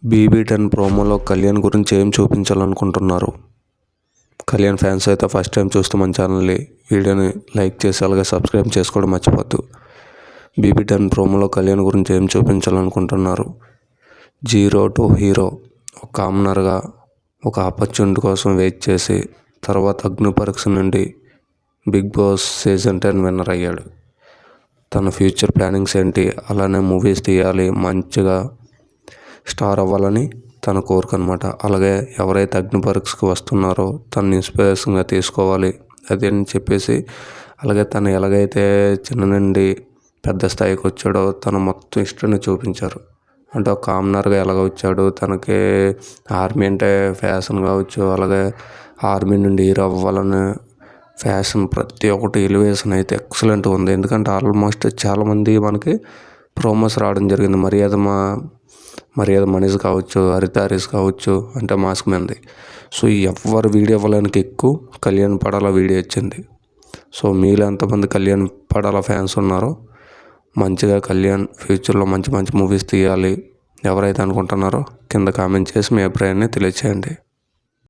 BB10 ప్రోమోలో కళ్యాణ్ గురించి ఏం చూపించాలనుకుంటున్నారు? కళ్యాణ్ ఫ్యాన్స్ అయితే ఫస్ట్ టైం చూస్తే మన ఛానల్ని వీడియోని లైక్ చేసి అలాగే సబ్స్క్రైబ్ చేసుకోవడం మర్చిపోద్దు. BB10 ప్రోమోలో కళ్యాణ్ గురించి ఏం చూపించాలనుకుంటున్నారు? జీరో టు హీరో ఒక కామనర్గా ఒక ఆపర్చునిటీ కోసం వెయిట్ చేసి తర్వాత అగ్ని పరీక్ష నుండి బిగ్ బాస్ సీజన్ 10 విన్నర్ అయ్యాడు. తన ఫ్యూచర్ ప్లానింగ్స్ ఏంటి, అలానే మూవీస్ తీయాలి, మంచిగా స్టార్ అవ్వాలని తన కోరిక అనమాట. అలాగే ఎవరైతే అగ్ని పరీక్షకు వస్తున్నారో తను ఇన్స్పిరేషన్గా తీసుకోవాలి అది అని చెప్పేసి, అలాగే తను ఎలాగైతే చిన్న నుండి పెద్ద స్థాయికి వచ్చాడో తన మొత్తం హిస్టరీని చూపించారు. అంటే ఒక కామనర్గా ఎలాగ వచ్చాడు, తనకి ఆర్మీ అంటే ఫ్యాషన్ కావచ్చు, అలాగే ఆర్మీ నుండి హీరో అవ్వాలనే ఫ్యాషన్ ప్రతి ఒక్కటి ఎలివేషన్ అయితే ఎక్సలెంట్గా ఉంది. ఎందుకంటే ఆల్మోస్ట్ చాలామంది మనకి ప్రోమోస్ రావడం జరిగింది. మర్యాద మనీష్ కావచ్చు, హరిత హరీష్ కావచ్చు, అంటే మాస్క్ మ్యాన్ది. సో ఎవరు వీడియో ఇవ్వడానికి ఎక్కువ కళ్యాణ్ పడాల వీడియో వచ్చింది. సో మీలో ఎంతమంది కళ్యాణ్ పడాల ఫ్యాన్స్ ఉన్నారో మంచిగా కళ్యాణ్ ఫ్యూచర్లో మంచి మంచి మూవీస్ తీయాలి ఎవరైతే అనుకుంటున్నారో కింద కామెంట్ చేసి మీ అభిప్రాయాన్ని తెలియచేయండి.